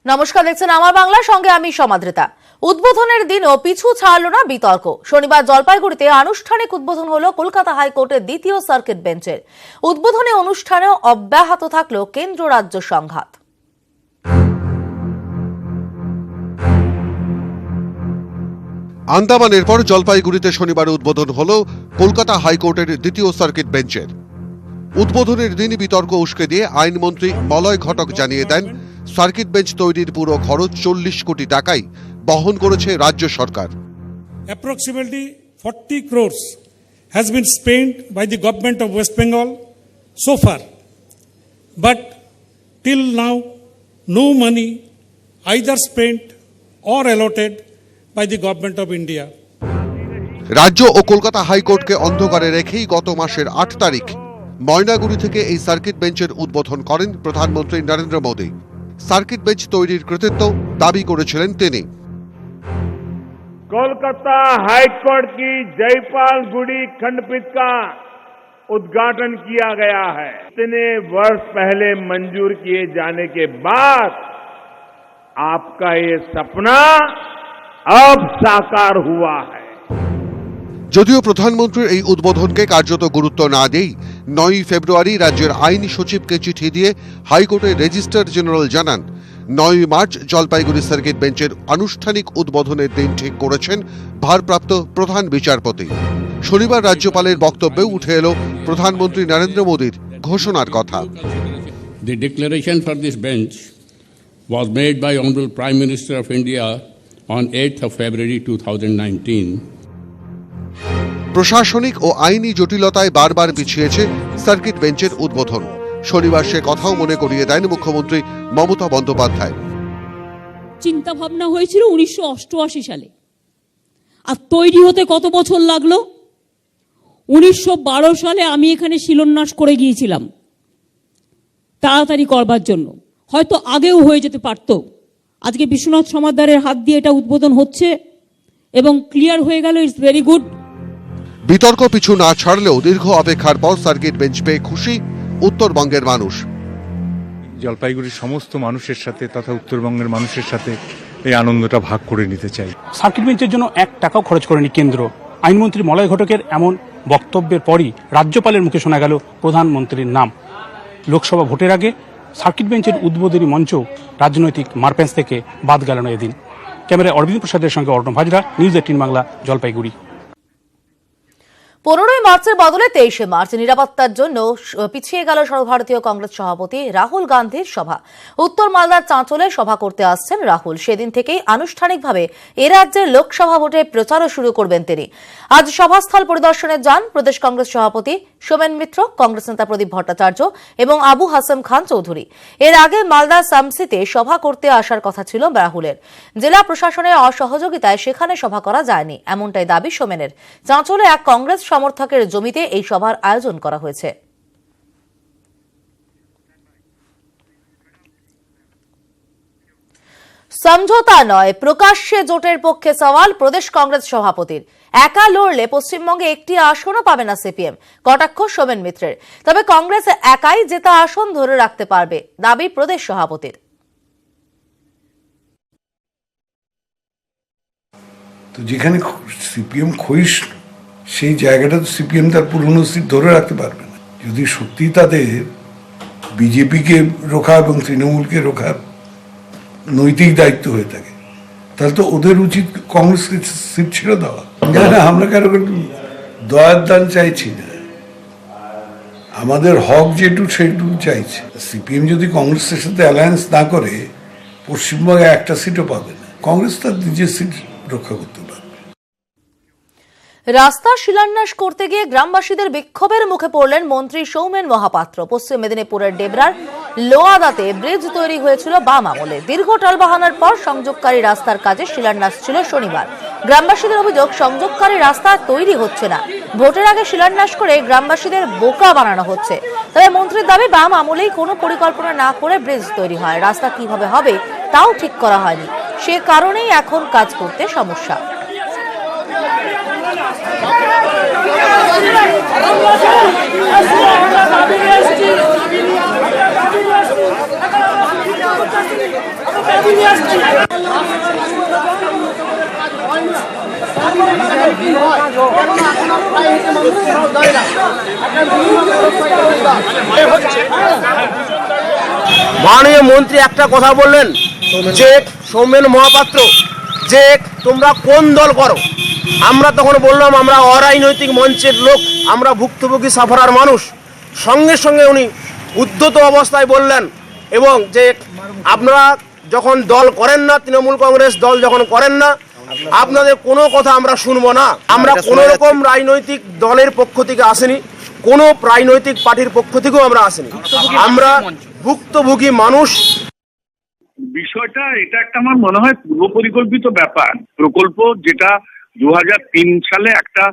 নমস্কার, দেখছেন আমার বাংলা, সঙ্গে আমি সমাদৃতা। উদ্বোধনের দিনও পিছু ছাড়ল না বিতর্ক। শনিবার জলপাইগুড়িতে আনুষ্ঠানিক উদ্বোধন হলো কলকাতা হাইকোর্টের দ্বিতীয় সার্কিট বেঞ্চের। উদ্বোধনী অনুষ্ঠানেও অব্যাহত থাকলো কেন্দ্র রাজ্য সংঘাত। আন্দামানের পর জলপাইগুড়িতে শনিবার উদ্বোধন হলো কলকাতা হাইকোর্টের দ্বিতীয় সার্কিট বেঞ্চের। উদ্বোধনের দিনই বিতর্ক উস্কে দিয়ে আইনমন্ত্রী মলয় ঘটক জানিয়ে দেন, সার্কিট বেঞ্চ তৈরির পুরো খরচ 40 কোটি টাকাই বহন করেছে রাজ্য সরকার। Approximately 40 crores has been spent by the government of West Bengal so far, but till now no money either spent or allotted by the government of India. রাজ্য ও কলকাতা হাইকোর্টকে অন্ধকারে রেখেই গত মাসের 8 তারিখ ময়নাগুড়ি থেকে এই সার্কিট বেঞ্চের উদ্বোধন করেন প্রধানমন্ত্রী নরেন্দ্র মোদী। সার্কিট বেঞ্চ তৈরির কৃতিত্ব দাবি করেছিলেন তিনি। कोलकाता हाईकोर्ट की जयपालगुड़ी खंडपीठ का उद्घाटन किया गया है। इतने वर्ष पहले मंजूर किए जाने के बाद आपका ये सपना अब साकार हुआ है। যদিও প্রধানমন্ত্রীর এই উদ্বোধনকে কার্যত গুরুত্ব না দিয়েই 9 ফেব্রুয়ারি রাজ্যের আইনি সচিবকে চিঠি দিয়ে হাইকোর্টের রেজিস্ট্রার জেনারেল জানান, 9 মার্চ জলপাইগুড়ি সার্কিট বেঞ্চের আনুষ্ঠানিক উদ্বোধনের দিন ঠিক করেছেন ভারপ্রাপ্ত প্রধান বিচারপতি। শনিবার রাজ্যপালের বক্তব্যে উঠে এলো প্রধানমন্ত্রী নরেন্দ্র মোদীর ঘোষণার কথা। The declaration for this bench was made by Honorable Prime Minister of India on 8th of February 2019. প্রশাসনিক ও আইনি জটিলতায় বারবার পিছিয়েছে সার্কিট বেঞ্চের উদ্বোধন। শনিবার সে কথাও মনে করিয়ে দেন মুখ্যমন্ত্রী মমতা বন্দ্যোপাধ্যায়। চিন্তা ভাবনা হয়েছিল 1988 সালে, আর তৈরি হতে কত বছর লাগলো? 1912 সালে আমি এখানে শিলান্যাস করে গিয়েছিলাম তাড়াতাড়ি করবার জন্য। হয়তো আগেও হয়ে যেতে পারত। আজকে বিশ্বনাথ সমাদ্দারের হাত দিয়ে এটা উদ্বোধন হচ্ছে এবং ক্লিয়ার হয়ে গেল। It's very good. বিতর্ক পিছু না ছাড়লেও দীর্ঘ অপেক্ষার পর সার্কিট বেঞ্চ পেয়ে খুশি উত্তরবঙ্গের মানুষ। জলপাইগুড়ির সমস্ত মানুষের সাথে তথা উত্তরবঙ্গের মানুষের সাথে এই আনন্দটা ভাগ করে নিতে চাই। সার্কিট বেঞ্চের জন্য 1 টাকাও খরচ করেনি কেন্দ্র। আইনমন্ত্রী মলয় ঘটকের এমন বক্তব্যের পরই রাজ্যপালের মুখে শোনা গেল প্রধানমন্ত্রীর নাম। লোকসভা ভোটের আগে সার্কিট বেঞ্চের উদ্বোধনী মঞ্চ রাজনৈতিক মারপ্যাঁচ থেকে বাদ গেল না এদিন। ক্যামেরায় অরবিন্দ প্রসাদের সঙ্গে অর্ণব হাজরা, নিউজ 18 বাংলা, জলপাইগুড়ি। 15 মার্চের বদলে 23 মার্চ নিরাপত্তার জন্য পিছিয়ে গেল সর্বভারতীয় কংগ্রেস সভাপতি রাহুল গান্ধীর সভা। উত্তর মালদার চাঁচলে সভা করতে আসছেন রাহুল। সেদিন থেকেই আনুষ্ঠানিকভাবে এ রাজ্যের লোকসভা ভোটে প্রচারও শুরু করবেন তিনি। আজ সভাস্থল পরিদর্শনে যান প্রদেশ কংগ্রেস সভাপতি সোমেন মিত্র, কংগ্রেস নেতা প্রদীপ ভট্টাচার্য এবং আবু হাসেম খান চৌধুরী। এর আগে মালদা সামসিতে সভা করতে আসার কথা ছিল রাহুলের। জেলা প্রশাসনের অসহযোগিতায় সেখানে সভা করা যায়নি, এমনটাই দাবি সোমেনের। চাঁচলে এক কংগ্রেস সমর্থকের জমিতে এই সভার আয়োজন করা হয়েছে। সমঝোতা নয়, প্রকাশ্যে জোটের পক্ষে সওয়াল প্রদেশ কংগ্রেস সভাপতির। একা লড়লে পশ্চিমবঙ্গে একটি আসনও পাবে না সিপিএম, কটাক্ষ সোমেন মিত্রের। তবে কংগ্রেস একাই জেতা আসন ধরে রাখতে পারবে, দাবি প্রদেশ সভাপতির। তো যেখানে সিপিএম ক্ষয়িষ্ণু সেই জায়গাটা তো সিপিএম তার পুরনো সিট ধরে রাখতে পারবে না। যদি সত্যি তাদের বিজেপিকে রোখা এবং তৃণমূলকে রোখার নৈতিক দায়িত্ব হয়ে থাকে, তাহলে তো ওদের উচিত কংগ্রেসকে সিট ছেড়ে দেওয়া। না, আমরা কারো দয়ার দান চাইছি না, আমাদের হক যেটুকু সেটুকু চাইছি। সিপিএম যদি কংগ্রেসের সাথে অ্যালায়েন্স না করে পশ্চিমবঙ্গে একটা সিটও পাবে না। কংগ্রেস তার নিজের সিট রক্ষা করতে পারে। রাস্তা শিলান্যাস করতে গিয়ে গ্রামবাসীদের বিক্ষোভের মুখে পড়লেন মন্ত্রী সৌমেন মহাপাত্র। পশ্চিম মেদিনীপুরের ডেবরার লোয়াদাতে ব্রিজ তৈরি হয়েছিল বাম আমলে। দীর্ঘ টালবাহানার পর সংযোগকারী রাস্তার কাজে শিলান্যাস ছিল শনিবার। গ্রামবাসীদের অভিযোগ, সংযোগকারী রাস্তা তৈরি হচ্ছে না। ভোটের আগে শিলান্যাস করে গ্রামবাসীদের বোকা বানানো হচ্ছে। তবে মন্ত্রীর দাবি, বাম আমলেই কোনো পরিকল্পনা না করে ব্রিজ তৈরি হয়। রাস্তা কিভাবে হবে তাও ঠিক করা হয়নি, সে কারণেই এখন কাজ করতে সমস্যা। আমরা মাননীয় মন্ত্রী একটা কথা বললেন যে সৌমেন মহাপাত্র, যে তোমরা কোন দল করো। আমরা তখন বললাম আমরা অরাজনৈতিক মঞ্চের লোক, আমরা ভুক্তভোগী সাফারার মানুষ। সঙ্গে সঙ্গে উনি উদ্ধত অবস্থায় বললেন এবং যে আপনারা যখন দল করেন না, তৃণমূল কংগ্রেস দল যখন করেন না, আপনাদের কোনো কথা আমরা শুনবো না। আমরা কোনো রকম রাজনৈতিক দলের পক্ষ থেকে আসেনি, কোনো রাজনৈতিক পার্টির পক্ষ থেকেও আমরা আসেনি। আমরা ভুক্তভোগী মানুষ। বিষয়টা এটা একটা আমার মনে হয় পূর্ব পরিকল্পিত ব্যাপার। প্রকল্প যেটা 2003 সালে একটা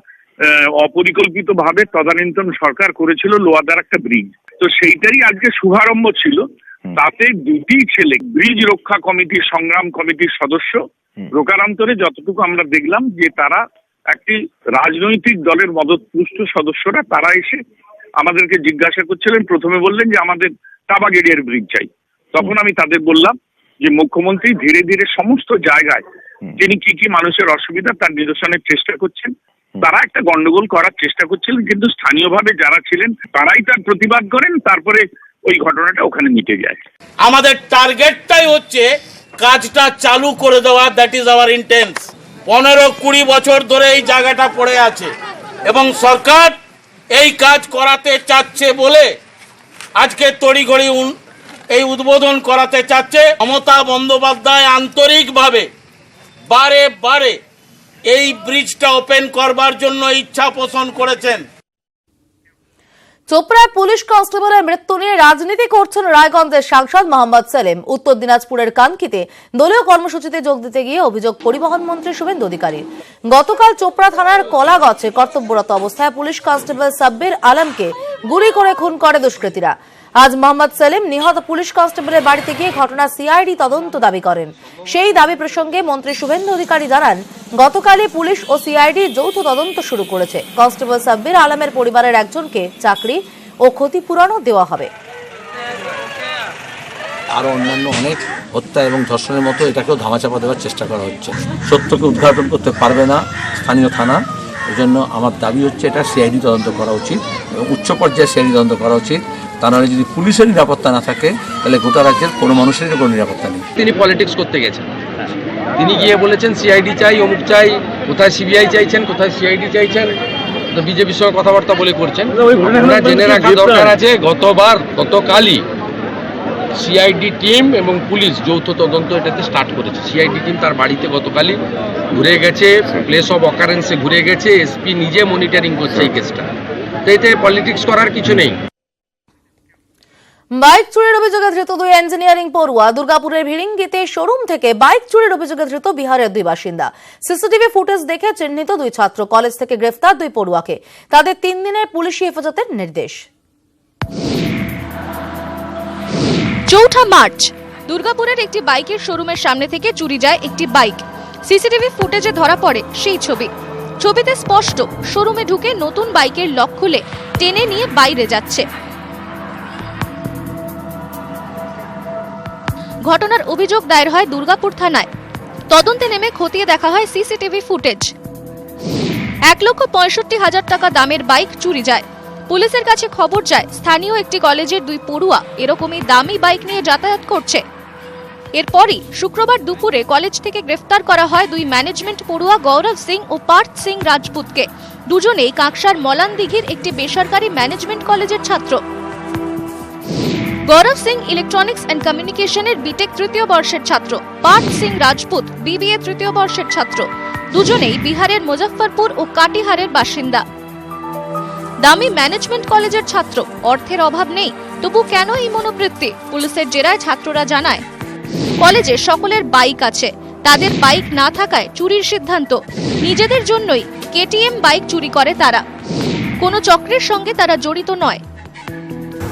অপরিকল্পিত ভাবে তদানীন্তন সরকার করেছিল লোয়াদার একটা ব্রিজ, তো সেইটাই আজকে শুভারম্ভ ছিল। তাতে দুটি ছেলে ব্রিজ রক্ষা কমিটির সংগ্রাম কমিটির সদস্য, প্রকারান্তরে যতটুকু আমরা দেখলাম যে তারা একটি রাজনৈতিক দলের মদতপুষ্ট সদস্যরা, তারা এসে আমাদেরকে জিজ্ঞাসা করছিলেন। প্রথমে বললেন যে আমাদের টাবাগেরিয়ার ব্রিজ চাই। তখন আমি তাদের বললাম যে মুখ্যমন্ত্রী ধীরে ধীরে সমস্ত জায়গায় যিনি কি কি মানুষের অসুবিধা তার নিরসনের চেষ্টা করছেন। তারা একটা গন্ডগোল করার চেষ্টা করছিলেন, কিন্তু স্থানীয়ভাবে যারা ছিলেন তারাই তার প্রতিবাদ করেন। তারপরে ওই ঘটনাটা ওখানে মিটে যায়। আমাদের টার্গেটটাই হচ্ছে কাজটা চালু করে দেওয়া, দ্যাট ইজ আওয়ার ইন্টেন্স। 15-20 বছর ধরে এই জায়গাটা পড়ে আছে এবং সরকার এই কাজ করাতে চাচ্ছে বলে আজকে তড়িঘড়ি এই উদ্বোধন করাতে চাচ্ছে। মমতা বন্দ্যোপাধ্যায় আন্তরিকভাবে বারে বারে এই ব্রিজটা ওপেন করবার জন্য ইচ্ছা পোষণ করেছেন। চোপড়ায় পুলিশ কনস্টেবলের মৃত্যু নিয়ে রাজনীতি করছেন রায়গঞ্জের সাংসদ মোহাম্মদ সেলিম। উত্তর দিনাজপুরের কানকিতে দলীয় কর্মসূচিতে যোগ দিতে গিয়ে অভিযোগ পরিবহন মন্ত্রী শুভেন্দু অধিকারীর। গতকাল চোপড়া থানার কলাগছে কর্তব্যরত অবস্থায় পুলিশ কনস্টেবল সাব্বির আলমকে গুলি করে খুন করে দুষ্কৃতীরা। আজ মোহাম্মদ সেলিম নিহত পুলিশ কনস্টেবলের বাড়িতে গিয়ে ঘটনা সিআইডি তদন্ত দাবি করেন। সেই দাবি প্রসঙ্গে মন্ত্রী শুভেন্দু অধিকারী জানান, গতকালই পুলিশ ও সিআইডি যৌথ তদন্ত শুরু করেছে। কনস্টেবল সাব্বির আলমের পরিবারের একজনকে চাকরি ও ক্ষতিপূরণও দেওয়া হবে। আরো অন্যান্য অনেক হত্যা এবং ধর্ষণের মতো এটাকেও ধামাচাপা দেওয়ার চেষ্টা করা হচ্ছে। সত্যকে উদ্ঘাটন করতে পারবে না স্থানীয় থানা, এজন্য আমার দাবি হচ্ছে এটা সিআইডি তদন্ত করা উচিত এবং উচ্চ পর্যায়ে সিআইডি তদন্ত করা উচিত। তা নাহলে যদি পুলিশের নিরাপত্তা না থাকে তাহলে গোটা রাজ্যের কোনো মানুষেরই কোনো নিরাপত্তা নেই। তিনি পলিটিক্স করতে গেছেন, তিনি গিয়ে বলেছেন সিআইডি চাই, অমুক চাই, কোথায় সিবিআই চাইছেন, কোথায় সিআইডি চাইছেন, তো বিজেপির সঙ্গে কথাবার্তা বলে করছেন। আপনারা জেনে রাখা দরকার আছে গতকালই সিআইডি টিম এবং পুলিশ যৌথ তদন্ত এটাতে স্টার্ট করেছে। সিআইডি টিম তার বাড়িতে গতকালই ঘুরে গেছে, প্লেস অফ অকারেন্সে ঘুরে গেছে, এসপি নিজে মনিটরিং করছে এই কেসটা। তো এতে পলিটিক্স করার কিছু নেই। বাইক চুরির অভিযোগে ধৃত দুই ইঞ্জিনিয়ারিং পড়ুয়া। দুর্গাপুরের ভিড়িঙ্গিতে শোরুম থেকে বাইক চুরির অভিযোগে ধৃত বিহারের দুই বাসিন্দা। সিসিটিভি ফুটেজ দেখে চিহ্নিত দুই ছাত্র। কলেজ থেকে গ্রেফতার দুই পড়ুয়াকে। তাদের 3 দিনের পুলিশি হেফাজতের নির্দেশ। 4 মার্চ দুর্গাপুরের একটি বাইকের শোরুমের সামনে থেকে চুরি যায় একটি বাইক। সিসিটিভি ফুটেজে ধরা পড়ে সেই ছবি। ছবিতে স্পষ্ট শোরুমে ঢুকে নতুন বাইকের লক খুলে টেনে নিয়ে বাইরে যাচ্ছে। ঘটনার অভিযোগ দায়ের হয় দুর্গাপুর থানায়। তদন্তে নেমে খতিয়ে দেখা হয় সিসিটিভি ফুটেজ। 1,65,000 টাকা দামের বাইক চুরি যায়। পুলিশের কাছে খবর যায় স্থানীয় একটি কলেজের দুই পড়ুয়া এরকমই দামি বাইক নিয়ে যাতায়াত করছে। এরপরই শুক্রবার দুপুরে কলেজ থেকে গ্রেফতার করা হয় দুই ম্যানেজমেন্ট পড়ুয়া গৌরব সিং ও পার্থ সিং রাজপুতকে। দুজনেই কাকসার মলানদিঘির একটি বেসরকারি ম্যানেজমেন্ট কলেজের ছাত্র। গৌরব সিং ইলেকট্রনিক্স অ্যান্ড কমিউনিকেশনের বিটেক 3য় বর্ষের ছাত্র। পার্থ সিং রাজপুত বিবিএ 3য় বর্ষের ছাত্র। দুজনেই বিহারের মুজফ্ফরপুর ও কাটিহারের বাসিন্দা। দামি ম্যানেজমেন্ট কলেজের ছাত্র, অর্থের অভাব নেই, তবু কেন এই মনোবৃত্তি? পুলিশের জেরায় ছাত্ররা জানায়, কলেজে সকলের বাইক আছে, তাদের বাইক না থাকায় চুরির সিদ্ধান্ত। নিজেদের জন্যই কেটিএম বাইক চুরি করে তারা। কোনো চক্রের সঙ্গে তারা জড়িত নয়।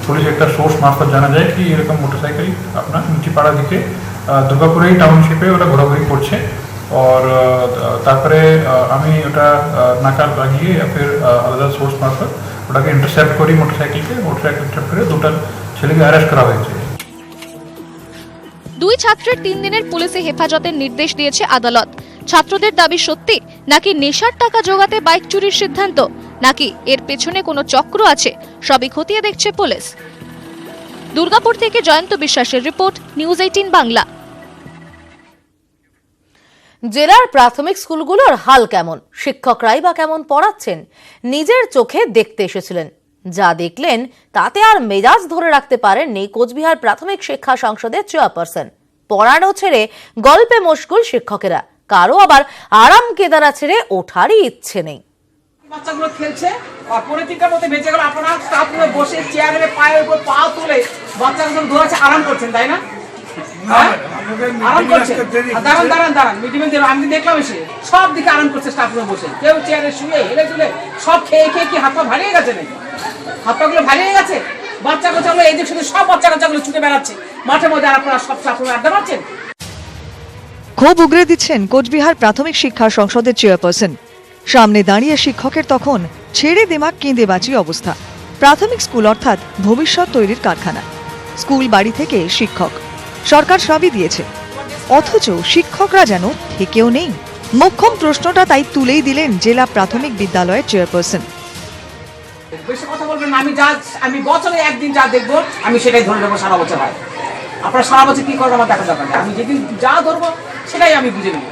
পুলিশ একটা সোর্স মারফত জানা যায় কি এরকম মোটরসাইকেল আপনার নিচিপাড়া দিকে দুর্গাপুরেই টাউনশিপে ওটা ঘোরাঘুরি করছে। और তারপরে আমি ওটা নাকাল লাগিয়ে ফির আলাদা সোর্স মারফত ওটাকে ইন্টারসেপ্ট করি মোটরসাইকেল ইন্টারসেপ্ট করে দুটো ছেলেকে অ্যারেস্ট করা হয়েছে। দুই ছাত্রের 3 দিনের পুলিশে হেফাজতের নির্দেশ দিয়েছে আদালত। ছাত্রদের দাবি সত্যি নাকি নেশার টাকা জোগাতে বাইক চুরির সিদ্ধান্ত, নাকি এর পেছনে কোনো চক্র আছে, সবই খতিয়ে দেখছে পুলিশ। দুর্গাপুর থেকে জয়ন্ত বিশ্বাসের রিপোর্ট, নিউজ 18 বাংলা। জেলার প্রাথমিক স্কুলগুলোর হাল কেমন, শিক্ষকরাই বা কেমন পড়াচ্ছেন, নিজের চোখে দেখতে এসেছিলেন। যা দেখলেন তাতে আর মেজাজ ধরে রাখতে পারেননি কোচবিহার প্রাথমিক শিক্ষা সংসদের চেয়ারপারসন। পড়ানো ছেড়ে গল্পে মশগুল শিক্ষকেরা, কারো আবার আরাম কেদারা ছেড়ে ওঠারই ইচ্ছে নেই। বাচ্চাগুলো খেলছে আর পলিটিকার মধ্যে বেঁচে গেল, আপনারা স্টাফগুলো বসে চেয়ারে পায়ের উপর পা তুলে বাচ্চাগুলো ধরেছে, আরাম করছেন, তাই না? আরাম করছে। দাঁড়ান দাঁড়ান দাঁড়ান, মিটিং আমি দেখলাম এসে সব দিকে আরাম করছে স্টাফগুলো বসে, কেউ চেয়ারে শুয়ে হেলে তুলে সব খেয়ে খেয়ে কি হাত পা ভারী হয়ে গেছে নাকি? হাত পা গুলো ভারী হয়ে গেছে। বাচ্চা কাচ্চাগুলো এই দিক শুধু সব বাচ্চা কাচ্চাগুলো ছুটে বেড়াচ্ছে মাঠের মধ্যে, আর আপনারা সব স্টাফগুলো আড্ডা মারছেন। ক্ষোভ উগরে দিচ্ছেন কোচবিহার প্রাথমিক শিক্ষা সংসদের চেয়ারপারসন। সামনে দাঁড়িয়ে শিক্ষকের তখন ছেড়ে দেমাক কেঁদে বাঁচি অবস্থা। প্রাথমিক স্কুল অর্থাৎ ভবিষ্যৎ তৈরির কারখানা। স্কুল বাড়ি থেকে শিক্ষক, সরকার সবই দিয়েছে, অথচ শিক্ষকরা যেন থেকেও নেই। মোক্ষম প্রশ্নটা তাই তুলেই দিলেন জেলা প্রাথমিক বিদ্যালয়ের চেয়ারপারসন। বেশি কথা বলবেন না, আমি বছরে একদিন যা দেখবো আমি সেটাই ধরে নেবো, সারা বছর হয়। আপনারা সারা বছর কি করেন আমার দেখা দরকার নেই, আমি যেদিন যা ধরবো সেটাই আমি বুঝে নেব।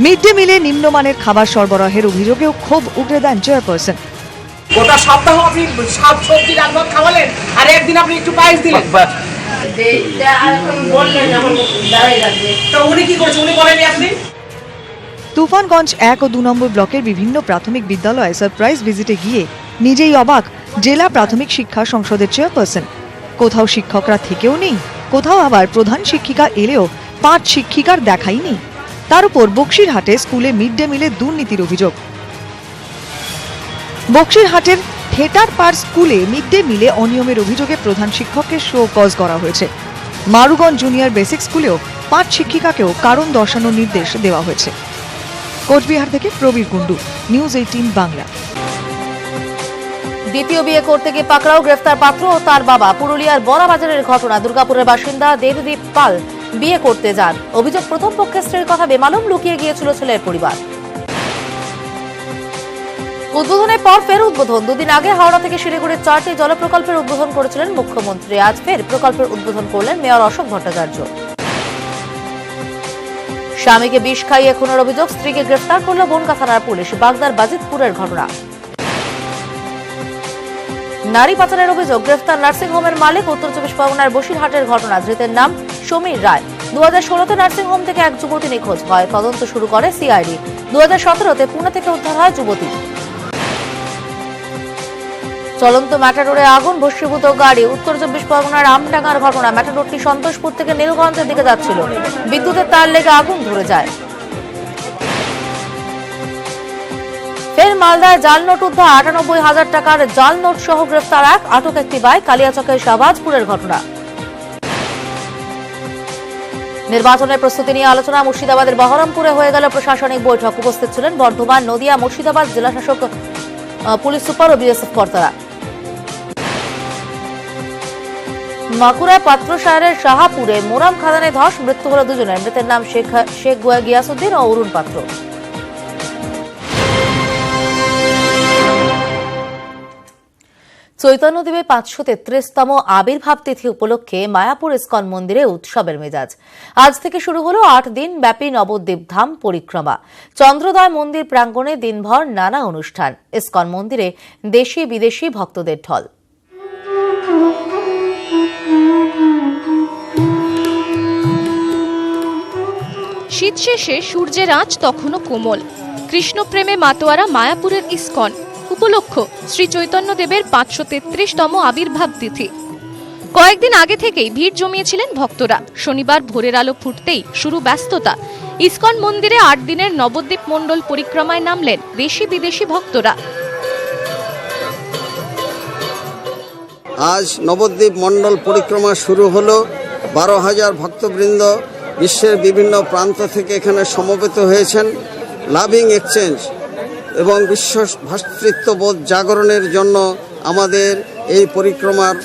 মিড ডে মিলে নিম্নমানের খাবার সরবরাহের অভিযোগেও ক্ষোভ উগরে দেন চেয়ারপারসন। গোটা সপ্তাহ আপনি সব সবজি ডাল ভাত খাওয়ালেন আর একদিন আপনি একটু পায়েস দিলেন, তো উনি কি করছেন উনি বলেননি আপনি? তুফানগঞ্জ 1 ও 2 নম্বর ব্লকের বিভিন্ন প্রাথমিক বিদ্যালয়ে সারপ্রাইজ ভিজিটে গিয়ে নিজেই অবাক জেলা প্রাথমিক শিক্ষা সংসদের চেয়ারপারসন। কোথাও শিক্ষকরা থেকেও নেই, কোথাও আবার প্রধান শিক্ষিকা এলেও 5 শিক্ষিকার দেখাই নেই। তার উপর বক্সিরহাটে স্কুলে মিড ডে মিলে দুর্নীতির অভিযোগ। বক্সিরহাটের থিয়েটার পার স্কুলে মিড ডে মিলে অনিয়মের অভিযোগে প্রধান শিক্ষককে শো কজ করা হয়েছে। মারুগঞ্জ জুনিয়র বেসিক স্কুলেও 5 শিক্ষিকাকেও কারণ দর্শানোর নির্দেশ দেওয়া হয়েছে। কোচবিহার থেকে প্রবীর কুণ্ডু, নিউজ 18 বাংলা। দ্বিতীয় বিয়ে করতে গিয়ে পাকড়াও গ্রেফতার পাত্র ও তার বাবা। পুরুলিয়ার বড়াবাজারের ঘটনা। দুর্গাপুরের বাসিন্দা দেবদীপ পাল বিয়ে করতে যান। অভিযোগ, প্রথম পক্ষের স্ত্রীর কথা বেমালুম লুকিয়ে গিয়েছিল ছেলের পরিবার। উদ্বোধনের পর ফের উদ্বোধন। দুদিন আগে হাওড়া থেকে শিলিগুড়ির 4টি জল প্রকল্পের উদ্বোধন করেছিলেন মুখ্যমন্ত্রী। আজ ফের প্রকল্পের উদ্বোধন করলেন মেয়র অশোক ভট্টাচার্য। স্বামীকে বিষ খাইয়ে খুনের অভিযোগ, স্ত্রীকে গ্রেফতার করল বনগা থানার পুলিশ। বাগদার বাজিতপুরের ঘটনা। নারী পাচারের অভিযোগ, গ্রেফতার নার্সিংহোমের মালিক। উত্তর 24 পরগনার বসিরহাটের ঘটনা। ধৃতের নাম সমীর রায়। 2016-তে নার্সিংহোম থেকে এক যুবতী নিখোঁজ হয়, তদন্ত শুরু করে সিআইডি। 2017-তে পুনে থেকে উদ্ধার হয় যুবতী। চলন্ত ম্যাটাডোরে আগুন, ভস্মীভূত গাড়ি। উত্তর 24 পরগনার আমডাঙ্গার ঘটনা। ম্যাটাডোরটি সন্তোষপুর থেকে নীলগঞ্জের দিকে যাচ্ছিল, বিদ্যুতের তার লেগে আগুন ধরে যায়। ফের মালদায় জাল নোট উদ্ধার। 98,000 টাকার জাল নোট সহ গ্রেফতার এক, আটক একটি বাইক। কালিয়াচকের শাহবাজপুরের ঘটনা। নির্বাচনের প্রস্তুতি নিয়ে আলোচনা। মুর্শিদাবাদের বহরমপুরে হয়ে গেল প্রশাসনিক বৈঠক। উপস্থিত ছিলেন বর্ধমান, নদিয়া, মুর্শিদাবাদ জেলা শাসক, পুলিশ সুপার ও বিএসএফ কর্তারা। মাকুড়ায় পাত্রসাহের শাহাপুরে মোরাম খাদানে ধস, মৃত্যু হল দুজনের। মৃতের নাম শেখ গিয়াসউদ্দিন ও অরুণ পাত্র। চৈতন্যদেবের 533তম আবির্ভাব তিথি উপলক্ষে মায়াপুর ইস্কন মন্দিরে উৎসবের মেজাজ। আজ থেকে শুরু হলো 8 দিন ব্যাপী নবদ্বীপ ধাম পরিক্রমা। চন্দ্রোদয় মন্দির প্রাঙ্গণে দিনভর নানা অনুষ্ঠান। ইস্কন মন্দিরে দেশি বিদেশি ভক্তদের ঢল। শীত শেষে সূর্যের আঁচ তখনও কোমল। কৃষ্ণপ্রেমে মাতোয়ারা মায়াপুরের ইস্কন। উপলক্ষ শ্রী চৈতন্যদেবের 533তম আবির্ভাব তিথি। কয়েকদিন আগে থেকেই ভিড় জমিয়েছিলেন ভক্তরা। শনিবার ভোরের আলো ফুটতেই শুরু ব্যস্ততা। ইস্কন মন্দিরে 8 দিনের নবদ্বীপ মণ্ডল পরিক্রমায় নামলেন দেশি বিদেশি ভক্তরা। আজ নবদ্বীপ মণ্ডল পরিক্রমা শুরু হলো। 12,000 ভক্তবৃন্দ বিশ্বের বিভিন্ন প্রান্ত থেকে এখানে সমবেত হয়েছেন। লাভিং এক্সচেঞ্জ এবং বিশ্ব ভ্রাতৃত্ববোধ জাগরণের জন্য আমাদের এই পরিক্রমার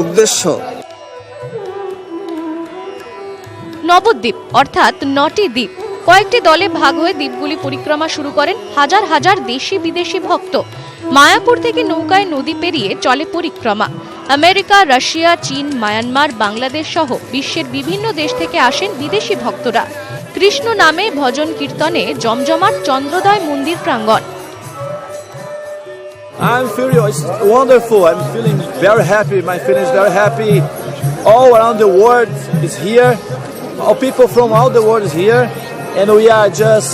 উদ্দেশ্য। নবদ্বীপ অর্থাৎ 9টি দ্বীপ। কয়েকটি দলে ভাগ হয়ে দ্বীপগুলি পরিক্রমা শুরু করেন হাজার হাজার দেশি বিদেশি ভক্ত। মায়াপুর থেকে নৌকায় নদী পেরিয়ে চলে পরিক্রমা। আমেরিকা, রাশিয়া, চীন, মায়ানমার, বাংলাদেশ সহ বিশ্বের বিভিন্ন দেশ থেকে আসেন বিদেশি ভক্তরা। কৃষ্ণ নামে ভজন কীর্তনে জমজমাট চন্দ্রোদয় মন্দির প্রাঙ্গণ। I'm feeling it's wonderful. I'm feeling very happy. My feeling is very happy. All around the world is here. All people from all the world is here, and we are just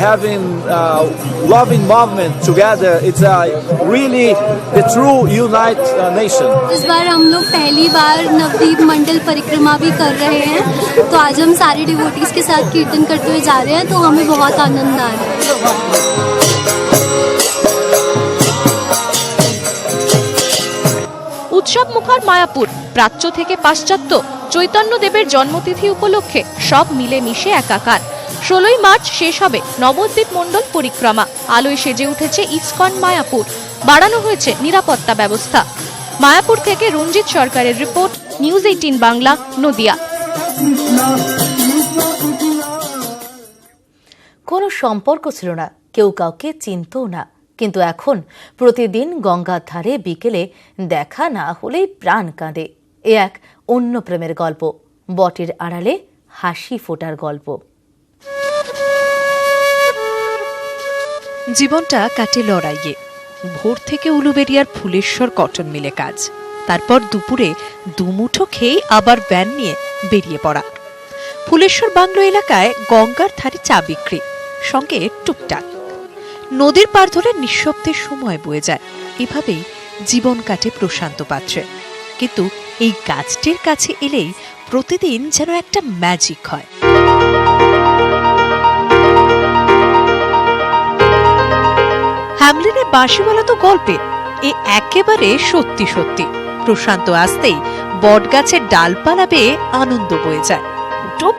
having loving movement together. It's really the true unite nation. इस बार हम लोग पहली बार नवदीप मंडल परिक्रमा भी कर रहे हैं, तो आज हम सारे डिवोटीज के साथ कीर्तन करते हुए जा रहे हैं, तो हमें बहुत आनंद आ रहा है। উৎসব মুখর মায়াপুর, প্রাচ্য থেকে পাশ্চাত্য, চৈতন্যদেবের জন্মতিথি উপলক্ষে সব মিলে মিশে একাকার। 16ই মার্চ শেষ হবে নবদ্বীপ মণ্ডল পরিক্রমা। আলোয় সেজে উঠেছে ইসকন মায়াপুর। বাড়ানো হয়েছে নিরাপত্তা ব্যবস্থা। মায়াপুর থেকে রঞ্জিত সরকারের রিপোর্ট, নিউজ 18 বাংলা, নদিয়া। কোনো সম্পর্ক ছিল না, কেউ কাউকে চিনতও না, কিন্তু এখন প্রতিদিন গঙ্গার ধারে বিকেলে দেখা না হলেই প্রাণ কাঁদে। এ এক অন্য প্রেমের গল্প, বটের আড়ালে হাসি ফোটার গল্প। জীবনটা কাটে লড়াইয়ে। ভোর থেকে উলুবেড়িয়ার ফুলেশ্বর কটন মিলে কাজ, তারপর দুপুরে দুমুঠো খেয়ে আবার ভ্যান নিয়ে বেরিয়ে পড়া। ফুলেশ্বর বাংলো এলাকায় গঙ্গার ধারে চা বিক্রি, সঙ্গে টুকটাক। নদীর পার ধরে নিঃশব্দে সময় বয়ে যায়। এভাবেই জীবন কাটে প্রশান্ত পাত্রে। কিন্তু এই গাছটির কাছে এলেই প্রতিদিন যেন একটা ম্যাজিক হয়। হ্যামলিনের বাঁশিওয়ালা তো গল্পে, এ একেবারে সত্যি সত্যি। প্রশান্ত আসতেই বটগাছের ডালপালা বেয়ে আনন্দ বয়ে যায়।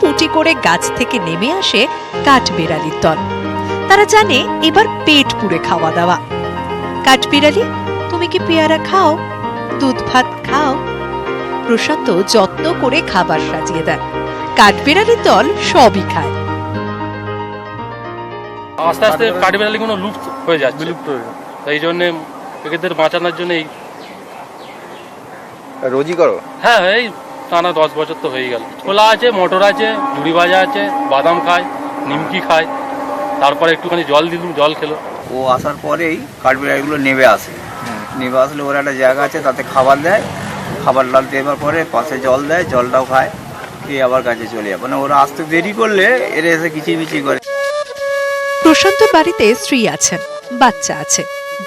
পুটি করে গাছ থেকে নেমে আসে কাঠবিড়ালির দল। তারা জানে এবার পেট পুড়ে খাওয়া দাওয়া। কাঠবিড়ালি, তুমি কি পেয়ারা খাও, দুধ ভাত খাও? প্রশান্ত যত্ন করে খাবার সাজিয়ে দেয়। কাঠবিড়ালির দল সবই খায়। আস্তে আস্তে কাঠবিড়ালিগুলো লুপ্ত হয়ে যাচ্ছে, বিলুপ্ত হয়ে যাচ্ছে। এই জন্য এদের বাঁচানোর জন্য এই রোজই করো? হ্যাঁ, এই টানা 10 বছর তো হয়ে গেল। ছোলা আছে, মটর আছে, ঝুড়ি ভাজা আছে, বাদাম খায়, নিমকি খায়, তারপরে একটুখানি জল দিলুম, জল খেলো। ও আসার পরেই কাঠবিড়ালিগুলো নেমে আসে। নেমে আসলে ওর একটা জায়গা আছে, তাতে খাবার দেয়। খাবার ডাল দেওয়ার পরে পাশে জল দেয়, জলটাও খায়, খেয়ে আবার কাছে চলে যায়। মানে ওরা আসতে দেরি করলে এরা এসে কিচিমিচি করে। প্রশান্তর বাড়িতে স্ত্রী আছেন, বাচ্চা আছে।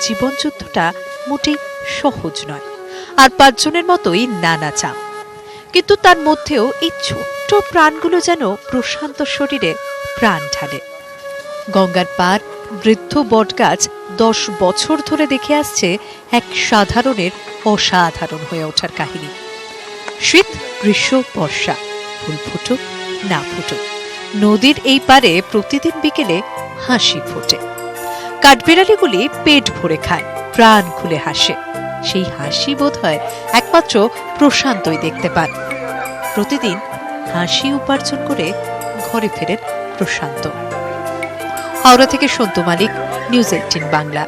জীবন যুদ্ধটা মোটেই সহজ নয়, আর 5 জনের মতোই নানা চাপ। কিন্তু তার মধ্যেও এই ছোট্ট প্রাণগুলো যেন প্রশান্ত শরীরে প্রাণ ঢালে। গঙ্গার পার বৃদ্ধ বটগাছ 10 বছর ধরে দেখে আসছে এক সাধারণের অসাধারণ হয়ে ওঠার কাহিনী। শীত, গ্রীষ্ম, বর্ষা, ফুল ফুটুক না ফুটুক, নদীর এই পারে প্রতিদিন বিকেলে হাসি ফোটে। কাঠবিড়ালিগুলি পেট ভরে খায়, প্রাণ খুলে হাসে। সেই হাসি বোধ হয় একমাত্র প্রশান্তই দেখতে পান। প্রতিদিন হাসি উপার্জন করে ঘরে ফেরেন প্রশান্ত। হাওড়া থেকে সন্তু মালিক, নিউজ 18 বাংলা।